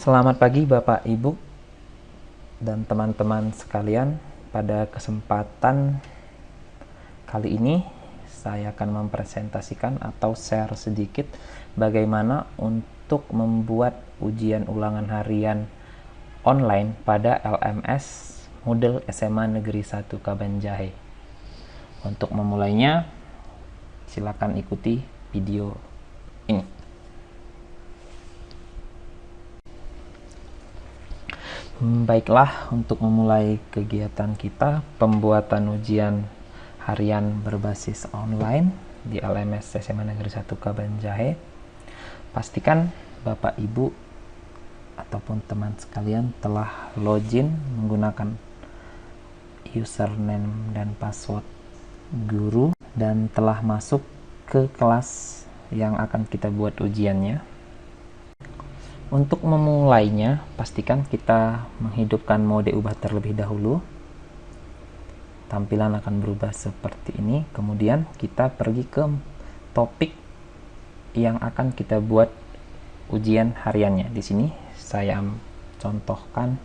Selamat pagi Bapak, Ibu, dan teman-teman sekalian. Pada kesempatan kali ini saya akan mempresentasikan atau share sedikit bagaimana untuk membuat ujian ulangan harian online pada LMS Model SMA Negeri 1 Kabanjahe. Untuk memulainya, silakan ikuti video ini. Baiklah, untuk memulai kegiatan kita pembuatan ujian harian berbasis online di LMS SMA Negeri 1 Kabanjahe, pastikan Bapak Ibu ataupun teman sekalian telah login menggunakan username dan password guru dan telah masuk ke kelas yang akan kita buat ujiannya. Untuk memulainya, pastikan kita menghidupkan mode ubah terlebih dahulu. Tampilan akan berubah seperti ini. Kemudian kita pergi ke topik yang akan kita buat ujian hariannya. Di sini saya contohkan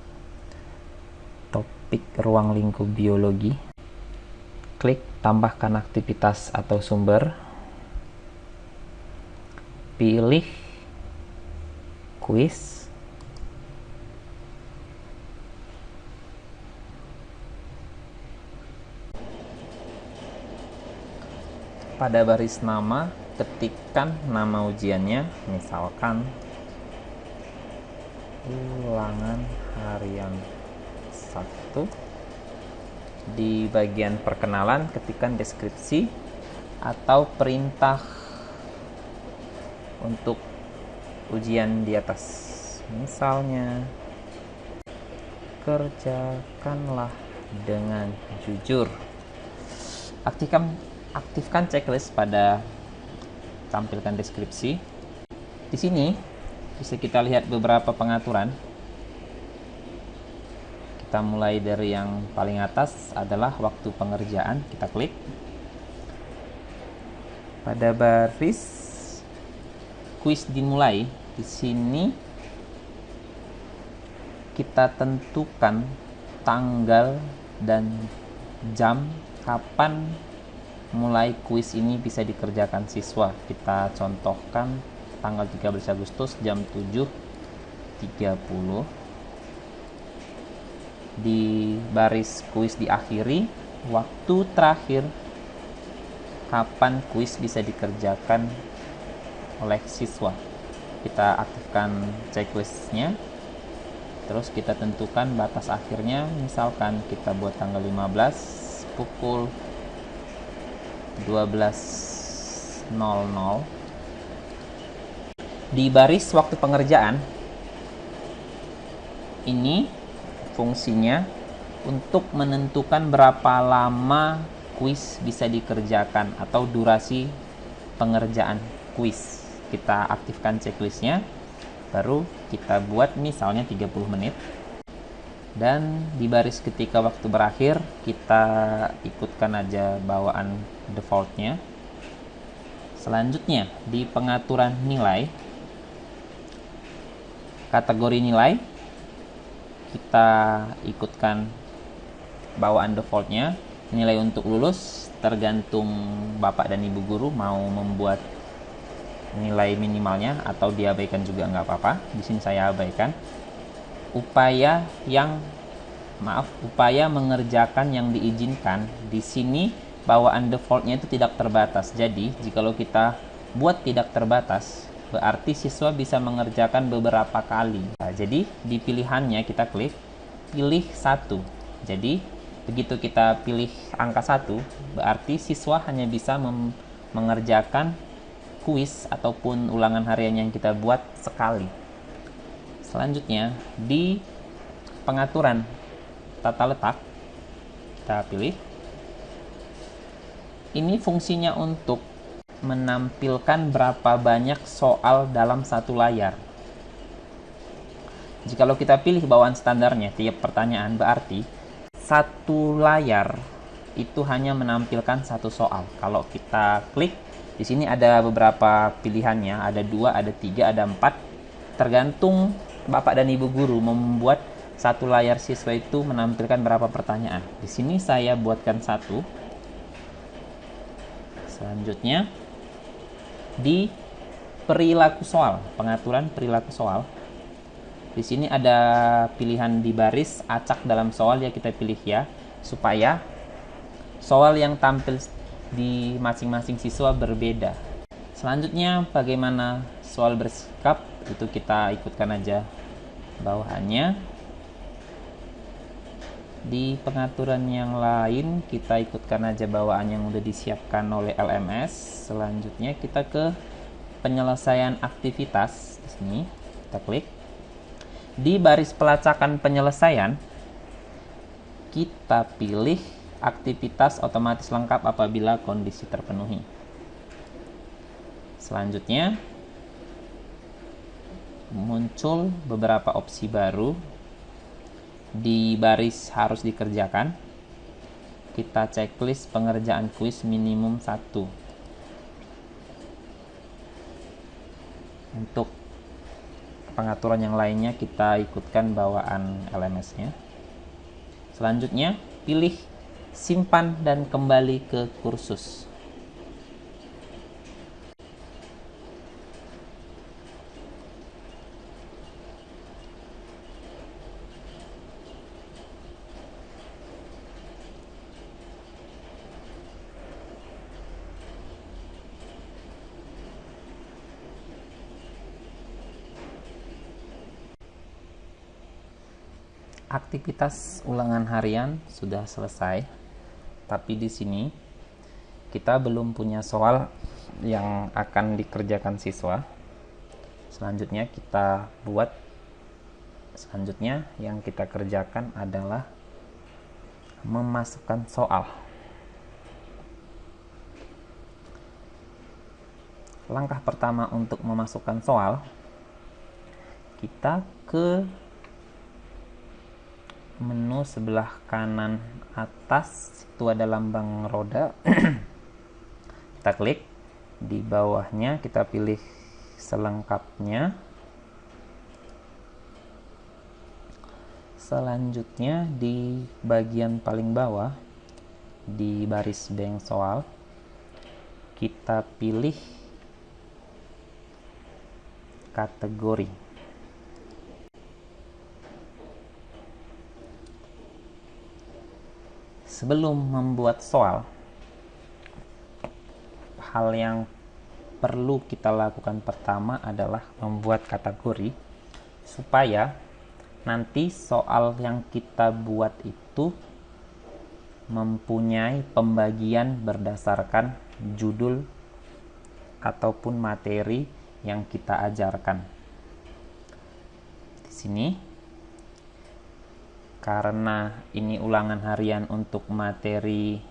topik ruang lingkup biologi. Klik tambahkan aktivitas atau sumber. Pilih kuis. Pada baris nama, ketikkan nama ujiannya, misalkan ulangan harian 1. Di bagian perkenalan, ketikkan deskripsi atau perintah untuk ujian di atas, misalnya kerjakanlah dengan jujur. Aktifkan checklist pada tampilkan deskripsi. Di sini bisa kita lihat beberapa pengaturan. Kita mulai dari yang paling atas adalah waktu pengerjaan, kita klik. Pada baris kuis dimulai, di sini kita tentukan tanggal dan jam kapan mulai kuis ini bisa dikerjakan siswa. Kita contohkan tanggal 13 Agustus jam 7.30. Di baris kuis diakhiri, waktu terakhir kapan kuis bisa dikerjakan oleh siswa. Kita aktifkan checklistnya, terus kita tentukan batas akhirnya, misalkan kita buat tanggal 15 pukul 12.00. Di baris waktu pengerjaan ini fungsinya untuk menentukan berapa lama kuis bisa dikerjakan atau durasi pengerjaan kuis. Kita aktifkan checklistnya, baru kita buat misalnya 30 menit. Dan di baris ketika waktu berakhir, kita ikutkan aja bawaan defaultnya. Selanjutnya di pengaturan nilai, kategori nilai, kita ikutkan bawaan defaultnya. Nilai untuk lulus tergantung Bapak dan Ibu guru mau membuat nilai minimalnya atau diabaikan juga nggak apa-apa. Di sini saya abaikan. Upaya mengerjakan yang diizinkan, di sini bawaan defaultnya itu tidak terbatas. Jadi jikalau kita buat tidak terbatas, berarti siswa bisa mengerjakan beberapa kali. Nah, jadi di pilihannya kita klik pilih 1. Jadi begitu kita pilih angka 1, berarti siswa hanya bisa mengerjakan kuis ataupun ulangan harian yang kita buat sekali. Selanjutnya di pengaturan tata letak, kita pilih. Ini fungsinya untuk menampilkan berapa banyak soal dalam satu layar. Jikalau kita pilih bawaan standarnya tiap pertanyaan, berarti satu layar itu hanya menampilkan satu soal. Kalau kita klik, di sini ada beberapa pilihannya, ada 2, ada 3, ada 4. Tergantung Bapak dan Ibu guru membuat satu layar siswa itu menampilkan berapa pertanyaan. Di sini saya buatkan satu. Selanjutnya di perilaku soal, pengaturan perilaku soal. Di sini ada pilihan di baris, acak dalam soal, ya kita pilih ya, supaya soal yang tampil di masing-masing siswa berbeda. Selanjutnya bagaimana soal bersikap, itu kita ikutkan aja bawahannya. Di pengaturan yang lain kita ikutkan aja bawaan yang udah disiapkan oleh LMS. Selanjutnya kita ke penyelesaian aktivitas. Di sini kita klik. Di baris pelacakan penyelesaian kita pilih aktivitas otomatis lengkap apabila kondisi terpenuhi. Selanjutnya muncul beberapa opsi baru. Di baris harus dikerjakan kita checklist pengerjaan kuis minimum 1. Untuk pengaturan yang lainnya kita ikutkan bawaan LMS-nya. Selanjutnya pilih simpan dan kembali ke kursus. Aktivitas ulangan harian sudah selesai, tapi di sini kita belum punya soal yang akan dikerjakan siswa. Selanjutnya kita buat. Selanjutnya yang kita kerjakan adalah memasukkan soal. Langkah pertama untuk memasukkan soal, kita ke menu sebelah kanan atas, itu ada lambang roda. Kita klik, di bawahnya kita pilih selengkapnya. Selanjutnya di bagian paling bawah di baris bank soal kita pilih kategori. Sebelum membuat soal, hal yang perlu kita lakukan pertama adalah membuat kategori, supaya nanti soal yang kita buat itu mempunyai pembagian berdasarkan judul ataupun materi yang kita ajarkan. Di sini, karena ini ulangan harian untuk materi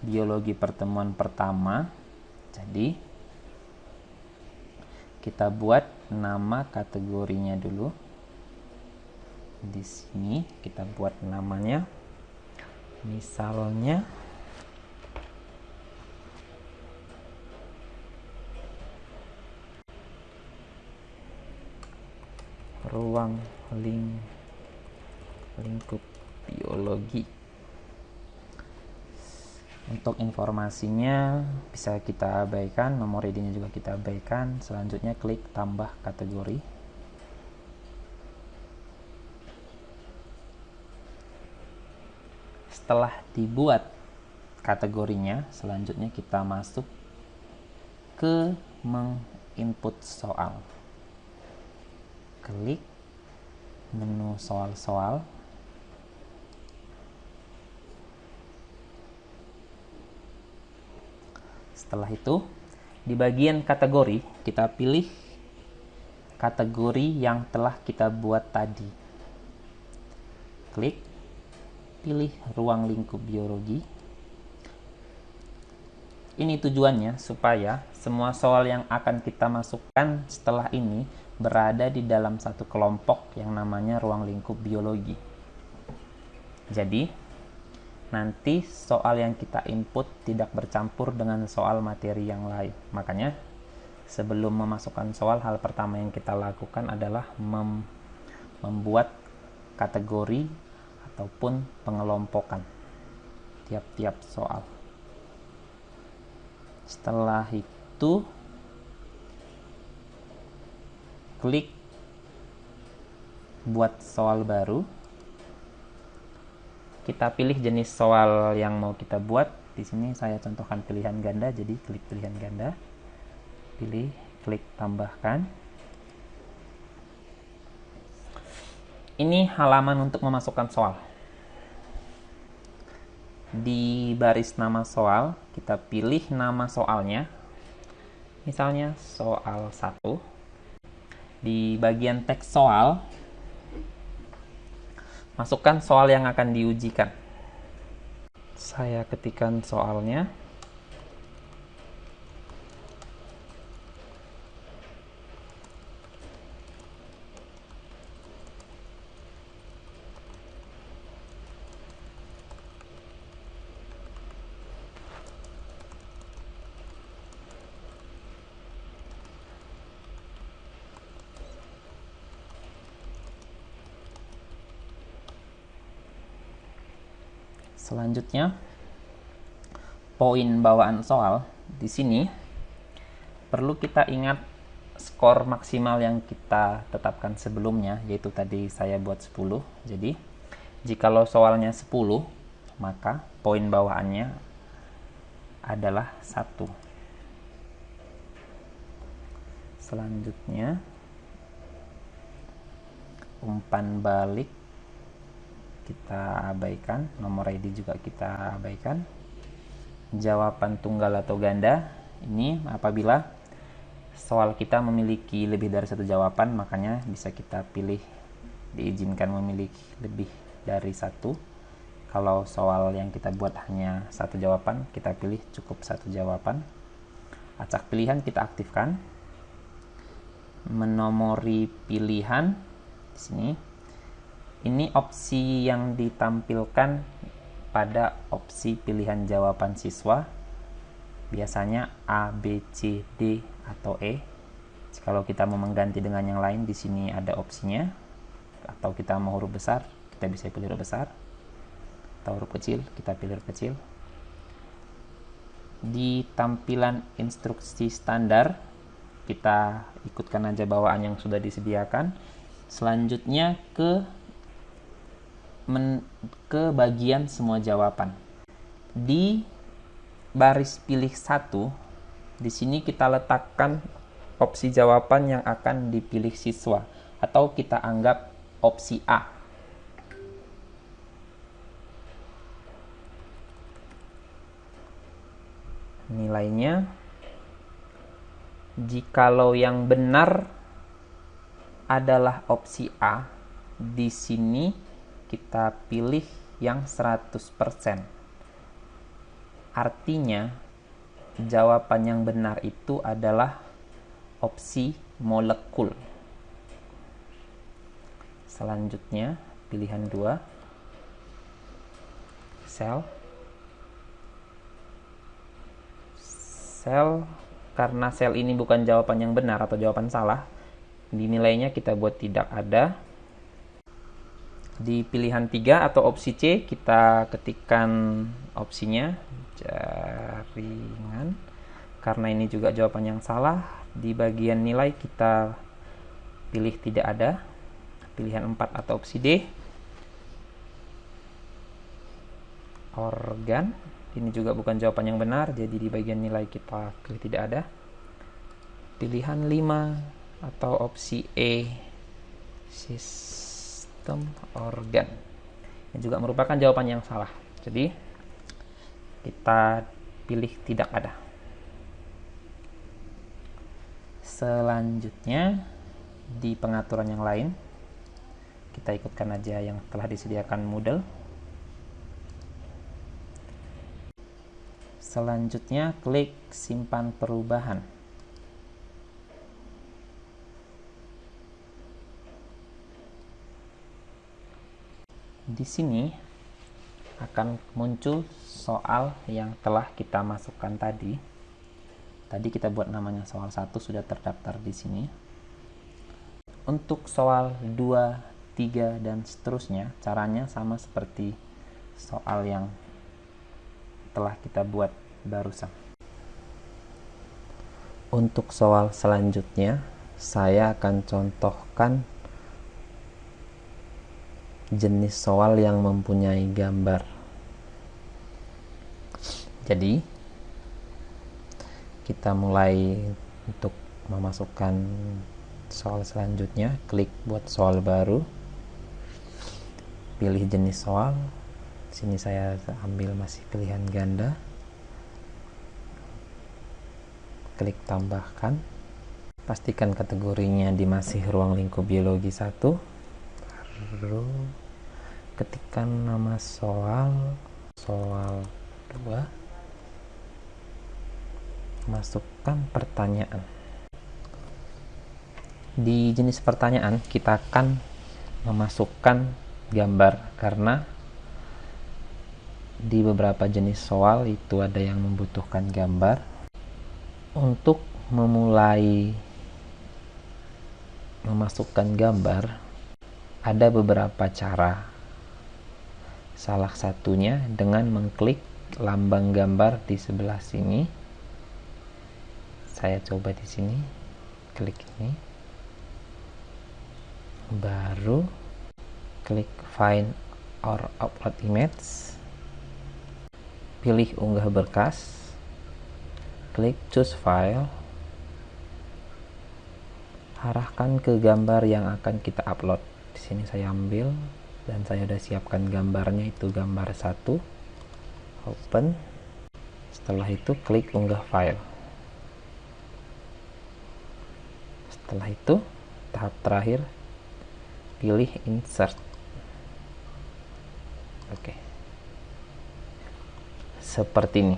biologi pertemuan pertama, jadi kita buat nama kategorinya dulu. Di sini kita buat namanya, misalnya ruang lingkup biologi. Untuk informasinya bisa kita abaikan, nomor ID-nya juga kita abaikan. Selanjutnya klik tambah kategori. Setelah dibuat kategorinya, selanjutnya kita masuk ke menginput soal. Klik menu soal-soal. Setelah itu, di bagian kategori kita pilih kategori yang telah kita buat tadi. Klik, pilih ruang lingkup biologi. Ini tujuannya supaya semua soal yang akan kita masukkan setelah ini berada di dalam satu kelompok yang namanya ruang lingkup biologi. Jadi, nanti soal yang kita input tidak bercampur dengan soal materi yang lain. Makanya, Sebelum memasukkan soal, hal pertama yang kita lakukan adalah membuat kategori ataupun pengelompokan tiap-tiap soal. Setelah itu, klik buat soal baru. Kita pilih jenis soal yang mau kita buat. Di sini saya contohkan pilihan ganda, jadi klik pilihan ganda. Pilih, klik tambahkan. Ini halaman untuk memasukkan soal. Di baris nama soal, kita pilih nama soalnya. Misalnya soal 1. Di bagian teks soal, masukkan soal yang akan diujikan. Saya ketikkan soalnya. Selanjutnya, poin bawaan soal. Di sini perlu kita ingat skor maksimal yang kita tetapkan sebelumnya, yaitu tadi saya buat 10. Jadi, jikalau soalnya 10, maka poin bawaannya adalah 1. Selanjutnya, umpan balik kita abaikan, nomor ID juga kita abaikan. Jawaban tunggal atau ganda, ini apabila soal kita memiliki lebih dari satu jawaban, makanya bisa kita pilih diizinkan memiliki lebih dari satu. Kalau soal yang kita buat hanya satu jawaban, kita pilih cukup satu jawaban. Acak pilihan kita aktifkan. Menomori pilihan di sini. Ini opsi yang ditampilkan pada opsi pilihan jawaban siswa. Biasanya A, B, C, D, atau E. Kalau kita mau mengganti dengan yang lain, di sini ada opsinya. Atau kita mau huruf besar, kita bisa pilih huruf besar. Atau huruf kecil, kita pilih huruf kecil. Di tampilan instruksi standar, kita ikutkan aja bawaan yang sudah disediakan. Selanjutnya ke bagian semua jawaban. Di baris pilih 1, di sini kita letakkan opsi jawaban yang akan dipilih siswa, atau kita anggap opsi A. Nilainya, jikalau yang benar adalah opsi A, di sini kita pilih yang 100%. Artinya, jawaban yang benar itu adalah opsi molekul. Selanjutnya, pilihan 2, sel. Sel, karena sel ini bukan jawaban yang benar atau jawaban salah, dinilainya kita buat tidak ada. Di pilihan 3 atau opsi C, kita ketikkan opsinya jaringan, karena ini juga jawaban yang salah. Di bagian nilai kita pilih tidak ada. Pilihan 4 atau opsi D, organ, ini juga bukan jawaban yang benar, jadi di bagian nilai kita pilih tidak ada. Pilihan 5 atau opsi E, organ, ini juga merupakan jawaban yang salah, jadi kita pilih tidak ada. Selanjutnya, di pengaturan yang lain, kita ikutkan aja yang telah disediakan Moodle. Selanjutnya, klik simpan perubahan. Di sini akan muncul soal yang telah kita masukkan tadi. Tadi kita buat namanya soal 1 sudah terdaftar di sini. Untuk soal 2, 3 dan seterusnya, caranya sama seperti soal yang telah kita buat barusan. Untuk soal selanjutnya, saya akan contohkan jenis soal yang mempunyai gambar. Jadi, kita mulai untuk memasukkan soal selanjutnya. Klik buat soal baru. Pilih jenis soal. Sini saya ambil masih pilihan ganda. Klik tambahkan. Pastikan kategorinya di masih ruang lingkup biologi 1. Baru ketikkan nama soal 2, masukkan pertanyaan. Di jenis pertanyaan kita akan memasukkan gambar, karena di beberapa jenis soal itu ada yang membutuhkan gambar. Untuk memulai memasukkan gambar, ada beberapa cara. Salah satunya dengan mengklik lambang gambar di sebelah sini. Saya coba di sini, klik ini. Baru klik find or upload image. Pilih unggah berkas. Klik choose file. Arahkan ke gambar yang akan kita upload. Di sini saya ambil dan saya sudah siapkan gambarnya, itu gambar 1. Open. Setelah itu klik unggah file. Setelah itu tahap terakhir pilih insert. Oke. Seperti ini.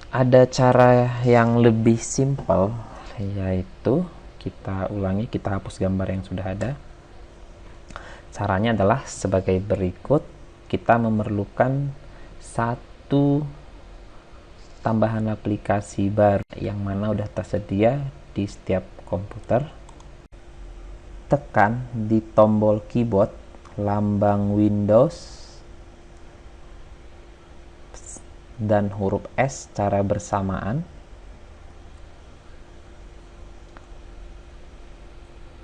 Ada cara yang lebih simpel, yaitu kita ulangi, kita hapus gambar yang sudah ada. Caranya adalah sebagai berikut. Kita memerlukan satu tambahan aplikasi baru yang mana udah tersedia di setiap komputer. Tekan di tombol keyboard lambang Windows dan huruf S secara bersamaan.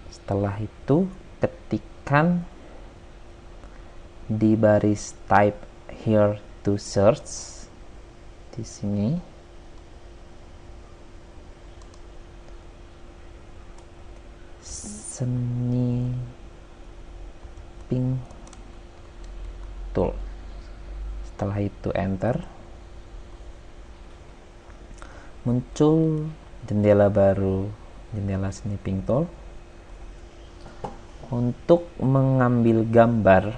Setelah itu ketikkan di baris type here to search di sini. Snipping tool. Setelah itu enter. Muncul jendela baru, jendela snipping tool. Untuk mengambil gambar,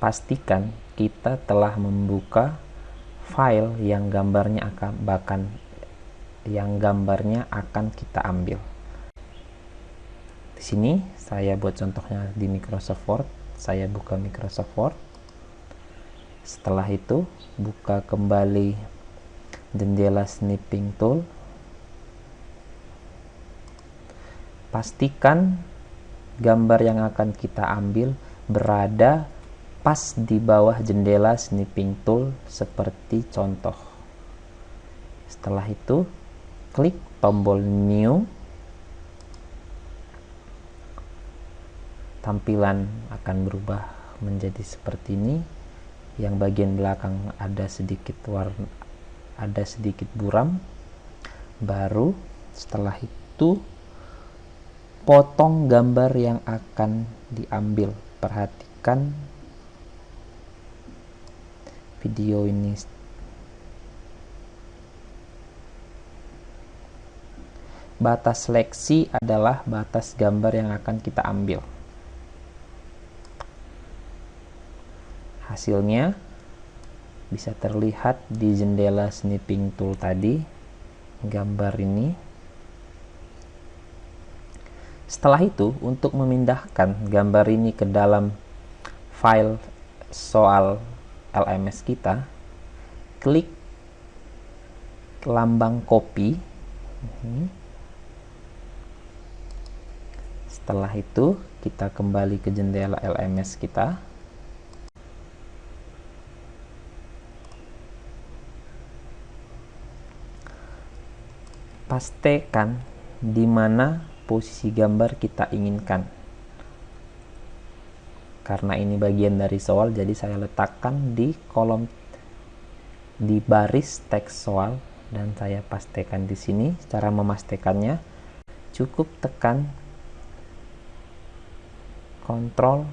pastikan kita telah membuka file yang gambarnya akan kita ambil. Di sini saya buat contohnya di Microsoft Word. Saya buka Microsoft Word. Setelah itu buka kembali jendela snipping tool. Pastikan gambar yang akan kita ambil berada pas di bawah jendela snipping tool seperti contoh. Setelah itu klik tombol new. Tampilan akan berubah menjadi seperti ini. Yang bagian belakang ada sedikit buram. Baru setelah itu potong gambar yang akan diambil. Perhatikan video ini. Batas seleksi adalah batas gambar yang akan kita ambil. Hasilnya bisa terlihat di jendela snipping tool tadi, gambar ini. Setelah itu, untuk memindahkan gambar ini ke dalam file soal LMS kita, klik lambang kopi. Setelah itu kita kembali ke jendela LMS kita. Pastikan di mana posisi gambar kita inginkan. Karena ini bagian dari soal, jadi saya letakkan di kolom di baris teks soal dan saya pastikan di sini. Cara memastikannya cukup tekan Ctrl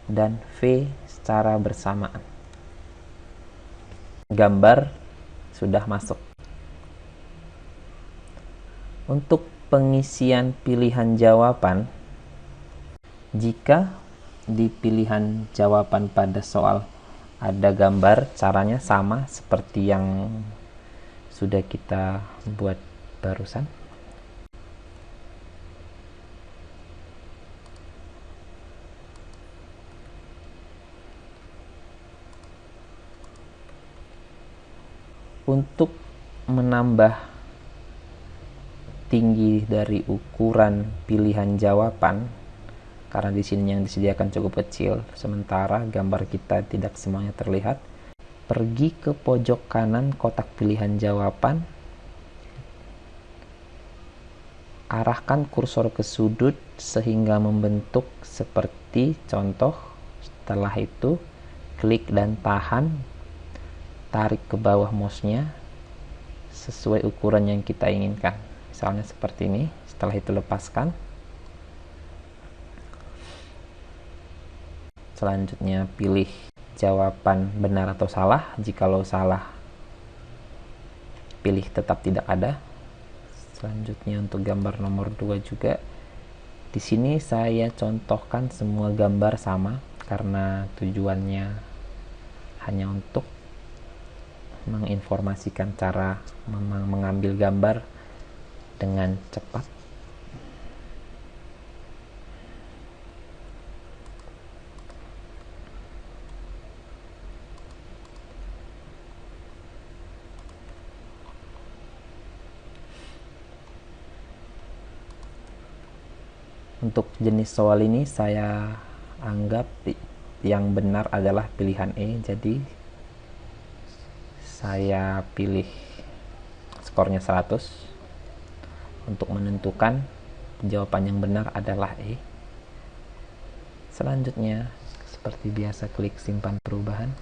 dan V secara bersamaan. Gambar sudah masuk. Untuk pengisian pilihan jawaban, jika di pilihan jawaban pada soal ada gambar, caranya sama seperti yang sudah kita buat barusan. Untuk menambah tinggi dari ukuran pilihan jawaban, karena di sini yang disediakan cukup kecil, sementara gambar kita tidak semuanya terlihat, pergi ke pojok kanan kotak pilihan jawaban, arahkan kursor ke sudut sehingga membentuk seperti contoh. Setelah itu klik dan tahan, tarik ke bawah mouse-nya sesuai ukuran yang kita inginkan. Misalnya seperti ini. Setelah itu lepaskan. Selanjutnya pilih jawaban benar atau salah. Jikalau salah, pilih tetap tidak ada. Selanjutnya untuk gambar nomor 2 juga. Di sini saya contohkan semua gambar sama karena tujuannya hanya untuk menginformasikan cara mengambil gambar dengan cepat. Untuk jenis soal ini saya anggap yang benar adalah pilihan E, jadi saya pilih skornya 100. Untuk menentukan jawaban yang benar adalah E. Selanjutnya seperti biasa klik simpan perubahan.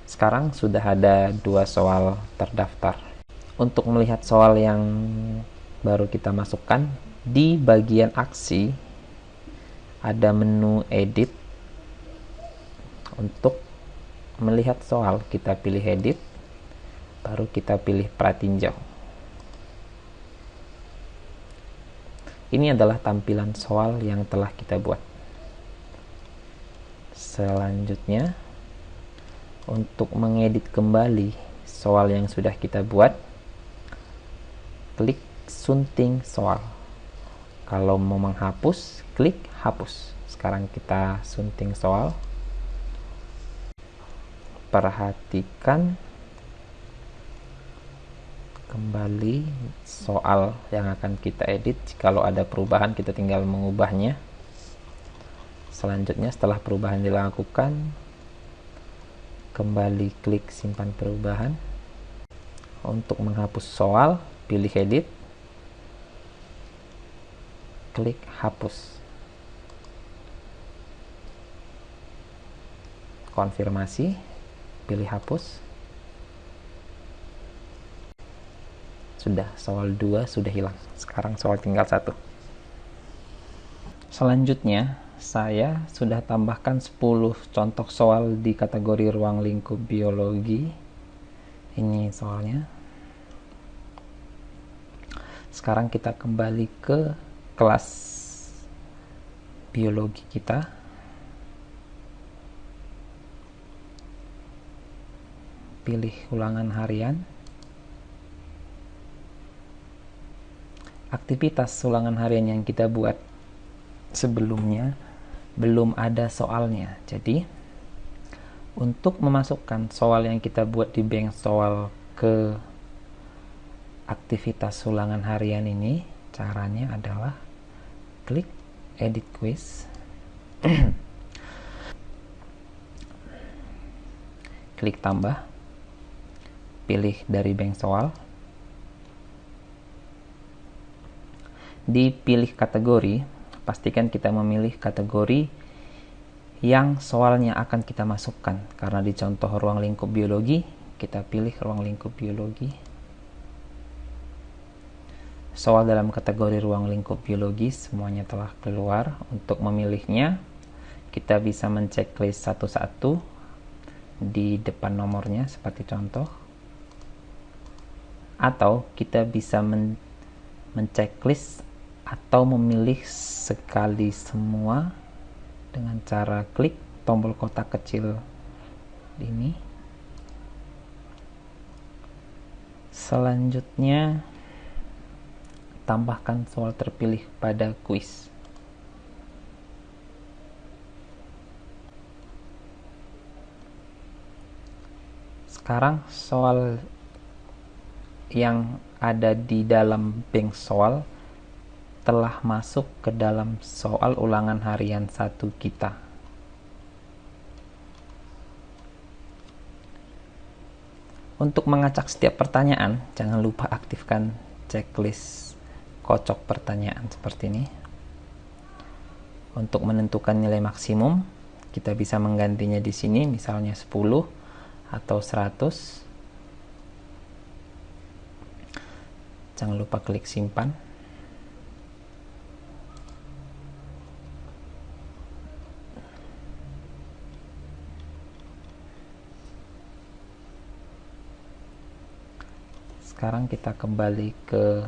Sekarang sudah ada 2 soal terdaftar. Untuk melihat soal yang baru kita masukkan, di bagian aksi ada menu edit. Untuk melihat soal kita pilih edit, baru kita pilih pratinjau. Ini adalah tampilan soal yang telah kita buat. Selanjutnya, untuk mengedit kembali soal yang sudah kita buat, klik sunting soal. Kalau mau menghapus, klik hapus. Sekarang kita sunting soal. Perhatikan kembali soal yang akan kita edit. Jikalau ada perubahan, kita tinggal mengubahnya. Selanjutnya setelah perubahan dilakukan, kembali klik simpan perubahan. Untuk menghapus soal, pilih edit, klik hapus. Konfirmasi, pilih hapus. Sudah, soal 2 sudah hilang. Sekarang soal tinggal 1. Selanjutnya, saya sudah tambahkan 10 contoh soal di kategori ruang lingkup biologi. Ini soalnya. Sekarang kita kembali ke kelas biologi kita. Pilih ulangan harian. Aktivitas ulangan harian yang kita buat sebelumnya belum ada soalnya. Jadi untuk memasukkan soal yang kita buat di bank soal ke aktivitas ulangan harian ini, caranya adalah klik edit quiz, klik tambah, pilih dari bank soal, dipilih kategori, pastikan kita memilih kategori yang soalnya akan kita masukkan. Karena di contoh ruang lingkup biologi, kita pilih ruang lingkup biologi. Soal dalam kategori ruang lingkup biologi semuanya telah keluar. Untuk memilihnya, kita bisa menceklis satu-satu di depan nomornya seperti contoh, atau kita bisa menceklis atau memilih sekali semua dengan cara klik tombol kotak kecil ini. Selanjutnya, tambahkan soal terpilih pada kuis. Sekarang soal yang ada di dalam bank soal telah masuk ke dalam soal ulangan harian 1 kita. Untuk mengacak setiap pertanyaan, jangan lupa aktifkan checklist kocok pertanyaan seperti ini. Untuk menentukan nilai maksimum, kita bisa menggantinya di sini, misalnya 10 atau 100. Jangan lupa klik simpan. Sekarang kita kembali ke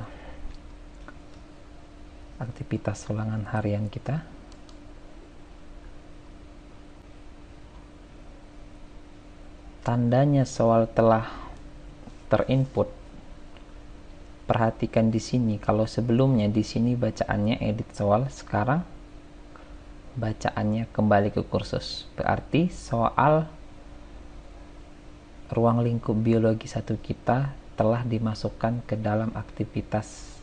aktivitas ulangan harian kita. Tandanya soal telah terinput. Perhatikan di sini, kalau sebelumnya di sini bacaannya edit soal, sekarang bacaannya kembali ke kursus. Berarti soal ruang lingkup biologi 1 kita telah dimasukkan ke dalam aktivitas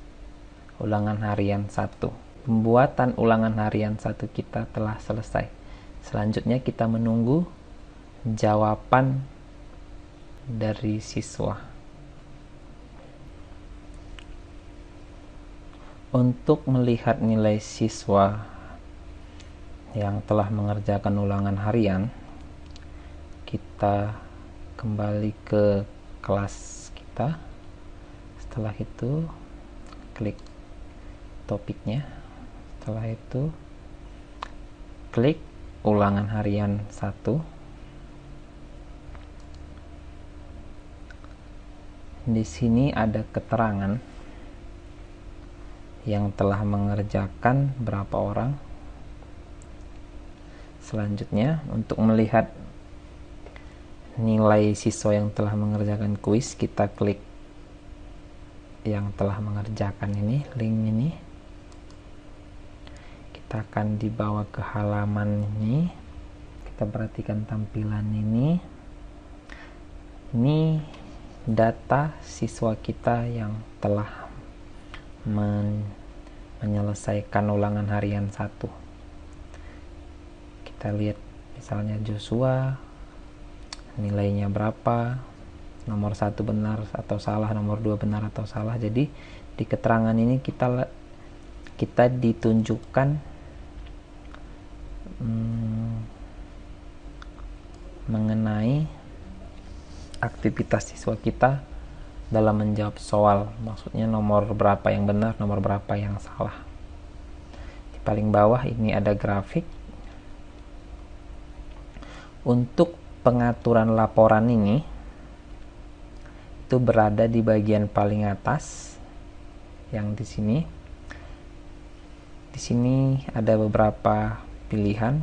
ulangan harian 1. Pembuatan ulangan harian 1 kita telah selesai. Selanjutnya kita menunggu jawaban dari siswa. Untuk melihat nilai siswa yang telah mengerjakan ulangan harian, kita kembali ke kelas kita. Setelah itu klik topiknya, setelah itu klik ulangan harian 1. Di sini ada keterangan yang telah mengerjakan berapa orang. Selanjutnya, untuk melihat nilai siswa yang telah mengerjakan kuis, kita klik yang telah mengerjakan ini, link ini. Kita akan dibawa ke halaman ini. Kita perhatikan tampilan ini. Ini data siswa kita yang telah menyelesaikan ulangan harian 1. Kita lihat misalnya Joshua, nilainya berapa, nomor 1 benar atau salah, nomor 2 benar atau salah. Jadi di keterangan ini kita ditunjukkan mengenai aktivitas siswa kita dalam menjawab soal. Maksudnya nomor berapa yang benar, nomor berapa yang salah. Di paling bawah ini ada grafik. Untuk pengaturan laporan ini itu berada di bagian paling atas yang di sini. Di sini ada beberapa pilihan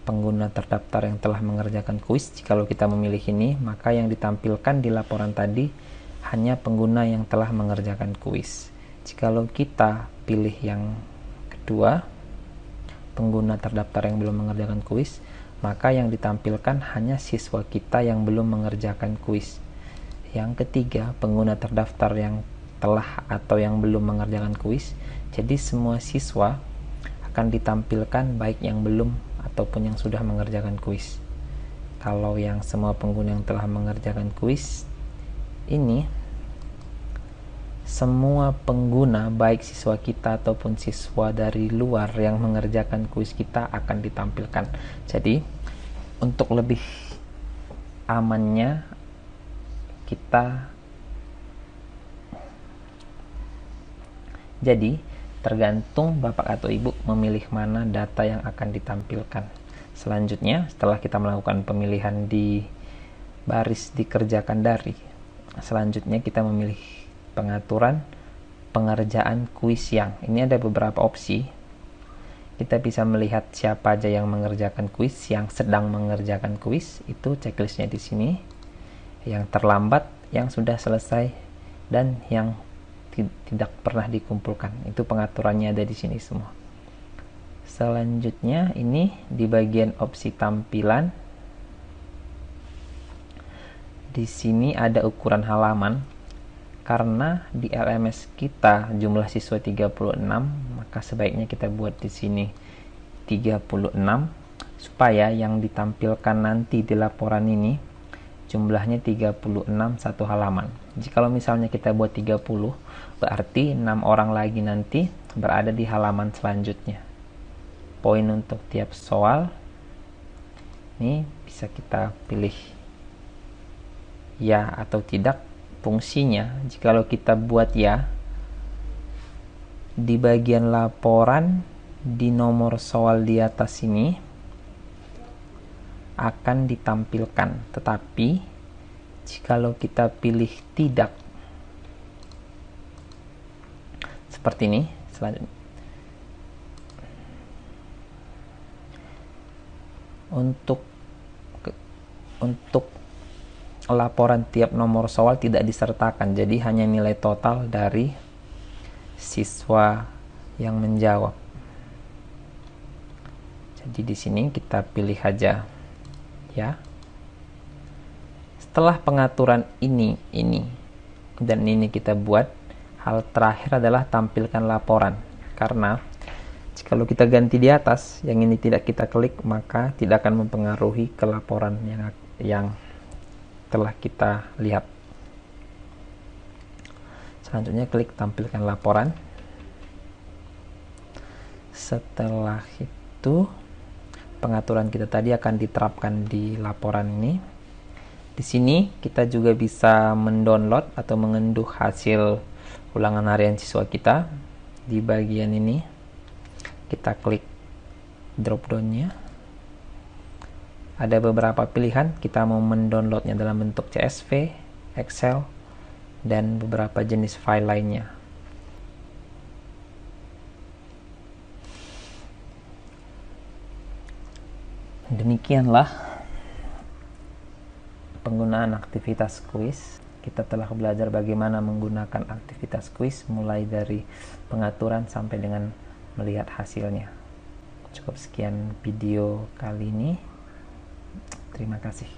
pengguna terdaftar yang telah mengerjakan kuis. Jikalau kita memilih ini, maka yang ditampilkan di laporan tadi hanya pengguna yang telah mengerjakan kuis. Jikalau kita pilih yang 2 pengguna terdaftar yang belum mengerjakan kuis, maka yang ditampilkan hanya siswa kita yang belum mengerjakan kuis. Yang ketiga, pengguna terdaftar yang telah atau yang belum mengerjakan kuis. Jadi semua siswa akan ditampilkan baik yang belum ataupun yang sudah mengerjakan kuis. Kalau yang semua pengguna yang telah mengerjakan kuis ini, semua pengguna baik siswa kita ataupun siswa dari luar yang mengerjakan kuis kita akan ditampilkan. Jadi untuk lebih amannya jadi tergantung Bapak atau Ibu memilih mana data yang akan ditampilkan. Selanjutnya, setelah kita melakukan pemilihan di baris dikerjakan dari, selanjutnya kita memilih pengaturan pengerjaan kuis yang. Ini ada beberapa opsi. Kita bisa melihat siapa aja yang mengerjakan kuis, yang sedang mengerjakan kuis, itu checklistnya di sini. Yang terlambat, yang sudah selesai, dan yang tidak pernah dikumpulkan. Itu pengaturannya ada di sini semua. Selanjutnya ini di bagian opsi tampilan. Di sini ada ukuran halaman. Karena di LMS kita jumlah siswa 36, maka sebaiknya kita buat di sini 36 supaya yang ditampilkan nanti di laporan ini jumlahnya 36 satu halaman. Jika misalnya kita buat 30, berarti 6 orang lagi nanti berada di halaman selanjutnya. Poin untuk tiap soal ini bisa kita pilih ya atau tidak. Fungsinya, jikalau kita buat ya, di bagian laporan di nomor soal di atas ini akan ditampilkan, tetapi jikalau kita pilih tidak, seperti ini. Selanjutnya, untuk laporan tiap nomor soal tidak disertakan, jadi hanya nilai total dari siswa yang menjawab. Jadi di sini kita pilih aja ya. Setelah pengaturan ini dan ini kita buat, hal terakhir adalah tampilkan laporan. Karena kalau kita ganti di atas, yang ini tidak kita klik, maka tidak akan mempengaruhi ke laporan yang telah kita lihat. Selanjutnya klik tampilkan laporan. Setelah itu pengaturan kita tadi akan diterapkan di laporan ini. Di sini kita juga bisa mendownload atau mengunduh hasil ulangan harian siswa kita. Di bagian ini kita klik drop down-nya. Ada beberapa pilihan, kita mau mendownloadnya dalam bentuk CSV, Excel, dan beberapa jenis file lainnya. Demikianlah penggunaan aktivitas kuis. Kita telah belajar bagaimana menggunakan aktivitas kuis, mulai dari pengaturan sampai dengan melihat hasilnya. Cukup sekian video kali ini. Terima kasih.